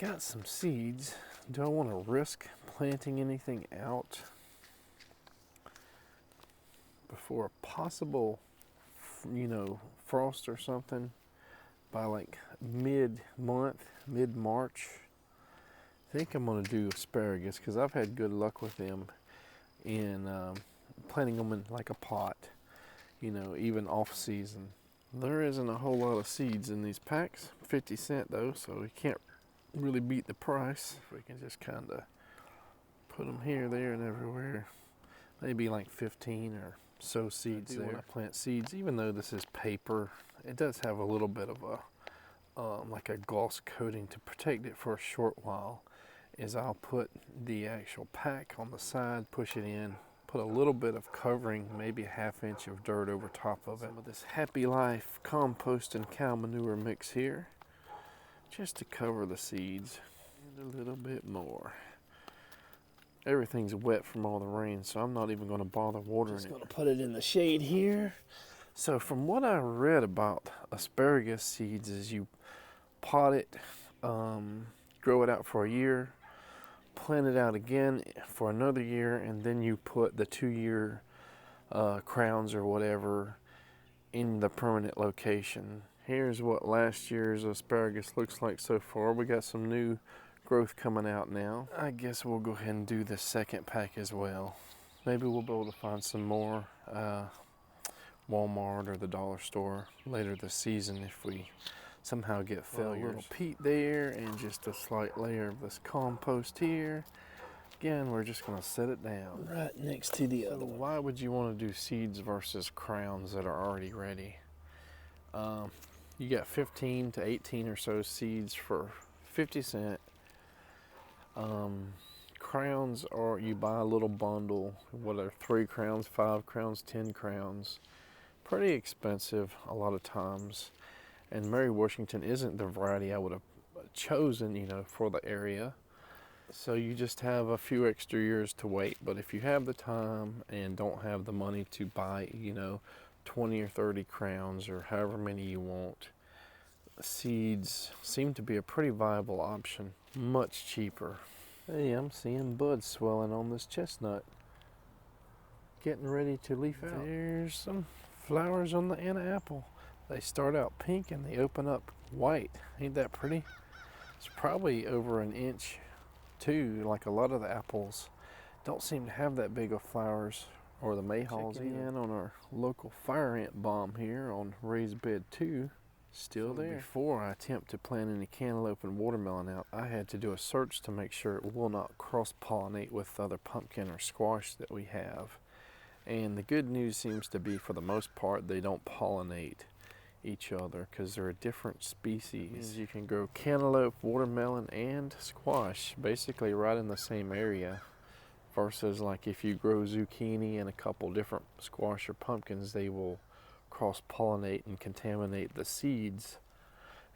got some seeds. Do I want to risk planting anything out before a possible, frost or something by like mid-month, mid-March? I think I'm going to do asparagus because I've had good luck with them in planting them in like a pot, even off season. There isn't a whole lot of seeds in these packs, 50 cents though, so you can't really beat the price. We can just kind of put them here, there, and everywhere. Maybe like 15 or so seeds there. When I plant seeds, even though this is paper, it does have a little bit of a like a gloss coating to protect it for a short while. Is I'll put the actual pack on the side, push it in, put a little bit of covering, maybe a ½ inch of dirt over top of it. Some of this Happy Life compost and cow manure mix here, just to cover the seeds, and a little bit more. Everything's wet from all the rain, so I'm not even going to bother watering it. Just going to put it in the shade here. So from what I read about asparagus seeds is you pot it, grow it out for a year, plant it out again for another year, and then you put the 2-year crowns or whatever in the permanent location. Here's what last year's asparagus looks like so far. We got some new growth coming out now. I guess we'll go ahead and do the second pack as well. Maybe we'll be able to find some more Walmart or the dollar store later this season if we somehow get failures. A little peat there and just a slight layer of this compost here. Again, we're just going to set it down right next to the other one. Why would you want to do seeds versus crowns that are already ready? You got 15 to 18 or so seeds for 50 cents. Crowns are, you buy a little bundle, whether 3 crowns, 5 crowns, 10 crowns. Pretty expensive a lot of times. And Mary Washington isn't the variety I would have chosen, for the area. So you just have a few extra years to wait. But if you have the time and don't have the money to buy, 20 or 30 crowns or however many you want, seeds seem to be a pretty viable option. Much cheaper. Hey, I'm seeing buds swelling on this chestnut. Getting ready to leaf out. There's some flowers on the Anna apple. They start out pink and they open up white. Ain't that pretty? It's probably over an inch too, like a lot of the apples. Don't seem to have that big of flowers, or the mayhaws. Checking in on our local fire ant bomb here on raised bed 2. Still there. Before I attempt to plant any cantaloupe and watermelon out, I had to do a search to make sure it will not cross-pollinate with other pumpkin or squash that we have. And the good news seems to be, for the most part, they don't pollinate each other because they're a different species. You can grow cantaloupe, watermelon, and squash basically right in the same area, versus like if you grow zucchini and a couple different squash or pumpkins, they will cross-pollinate and contaminate the seeds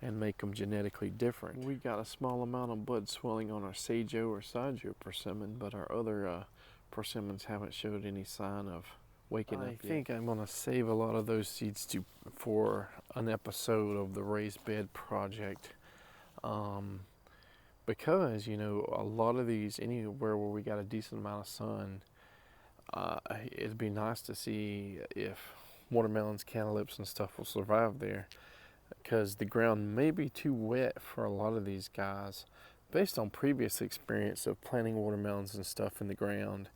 and make them genetically different. We got a small amount of bud swelling on our Sage-O or Sage-O persimmon, but our other persimmons haven't showed any sign of waking up yet. I think I'm going to save a lot of those seeds for an episode of the raised bed project, because a lot of these, anywhere where we got a decent amount of sun, it'd be nice to see if watermelons, cantaloupes, and stuff will survive there, because the ground may be too wet for a lot of these guys. Based on previous experience of planting watermelons and stuff in the ground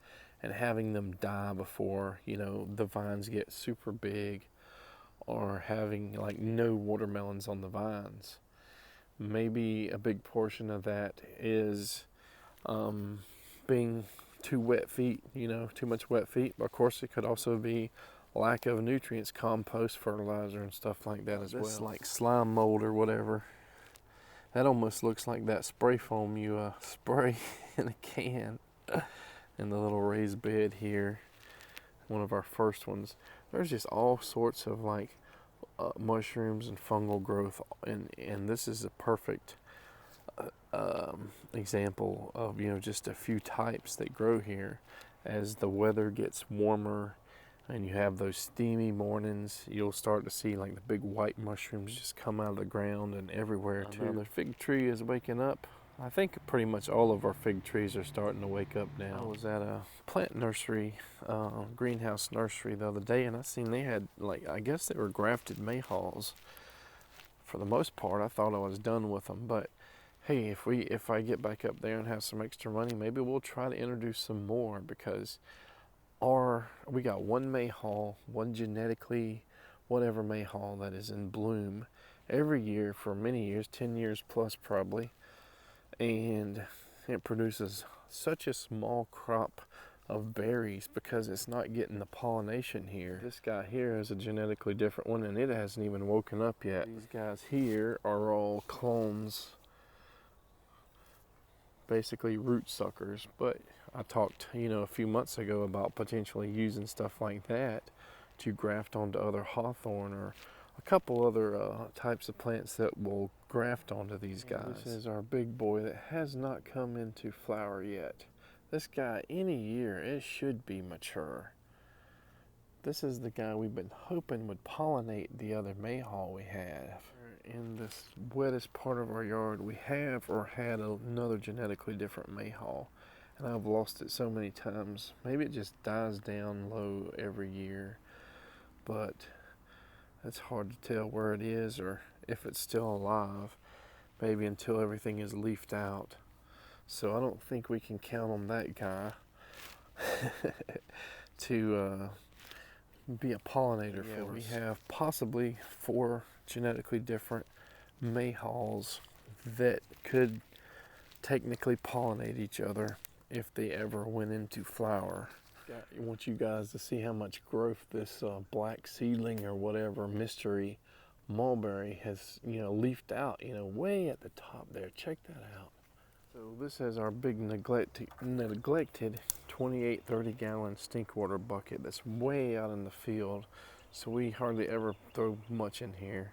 and having them die before, the vines get super big, or having like no watermelons on the vines. Maybe a big portion of that is being too wet feet, too much wet feet. But of course, it could also be lack of nutrients, compost, fertilizer, and stuff like that as well. This like slime mold or whatever. That almost looks like that spray foam you spray in a can. In the little raised bed here, one of our first ones. There's just all sorts of like mushrooms and fungal growth, and this is a perfect example of just a few types that grow here. As the weather gets warmer and you have those steamy mornings, you'll start to see like the big white mushrooms just come out of the ground and everywhere too. Another fig tree is waking up. I think pretty much all of our fig trees are starting to wake up now. I was at a plant nursery, greenhouse nursery the other day, and I seen they had, like, I guess they were grafted mayhaws. For the most part, I thought I was done with them, but hey, if I get back up there and have some extra money, maybe we'll try to introduce some more, because we got one mayhaw, one genetically whatever mayhaw that is in bloom every year for many years, 10 years plus probably, and it produces such a small crop of berries because it's not getting the pollination here. This guy here is a genetically different one, and it hasn't even woken up yet. These guys here are all clones, basically root suckers, but I talked, a few months ago about potentially using stuff like that to graft onto other hawthorn or a couple other types of plants that will graft onto these guys. This is our big boy that has not come into flower yet. This guy, any year, it should be mature. This is the guy we've been hoping would pollinate the other mayhaw we have. In this wettest part of our yard, we have or had another genetically different mayhaw, and I've lost it so many times. Maybe it just dies down low every year, but it's hard to tell where it is or if it's still alive, maybe until everything is leafed out. So I don't think we can count on that guy to be a pollinator for us. We have possibly 4 genetically different mayhaws that could technically pollinate each other if they ever went into flower. I want you guys to see how much growth this black seedling or whatever mystery mulberry has, leafed out, way at the top there. Check that out. So this is our big neglected 28, 30 gallon stink water bucket that's way out in the field. So we hardly ever throw much in here.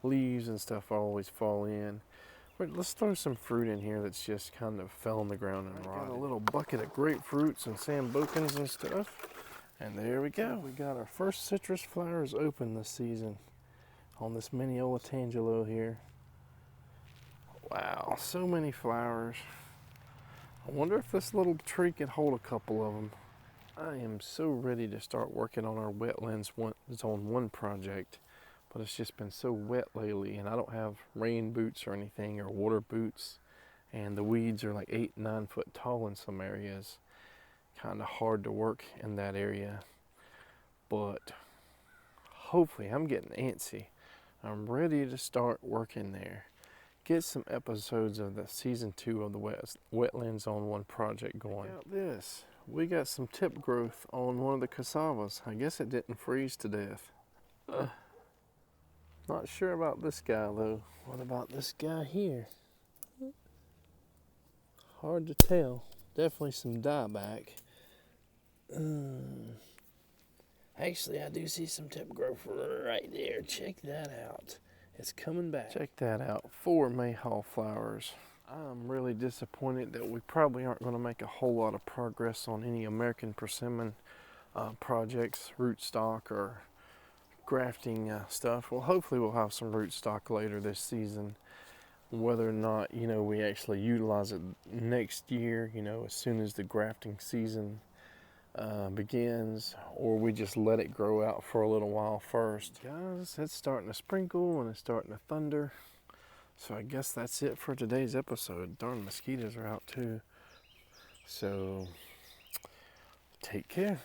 Leaves and stuff always fall in. But let's throw some fruit in here that's just kind of fell on the ground and rotted. Got a little bucket of grapefruits and sambocans and stuff. And there we go. We got our first citrus flowers open this season on this mini Oletangelo here. Wow, so many flowers. I wonder if this little tree can hold a couple of them. I am so ready to start working on our wetlands zone 1 project, but it's just been so wet lately, and I don't have rain boots or anything, or water boots, and the weeds are like 8, 9 foot tall in some areas. Kind of hard to work in that area, but hopefully I'm getting antsy. I'm ready to start working there. Get some episodes of the season 2 of the Wetlands Zone 1 project going. Check out this. We got some tip growth on one of the cassavas. I guess it didn't freeze to death. Not sure about this guy though. What about this guy here? Hard to tell. Definitely some dieback. Actually, I do see some tip growth right there. Check that out. It's coming back. Check that out. 4 mayhaw flowers. I'm really disappointed that we probably aren't going to make a whole lot of progress on any American persimmon projects, rootstock or grafting stuff. Well, hopefully we'll have some rootstock later this season. Whether or not, we actually utilize it next year, as soon as the grafting season begins, or we just let it grow out for a little while first. Guys, it's starting to sprinkle and it's starting to thunder. So I guess that's it for today's episode. Darn, mosquitoes are out too. So take care.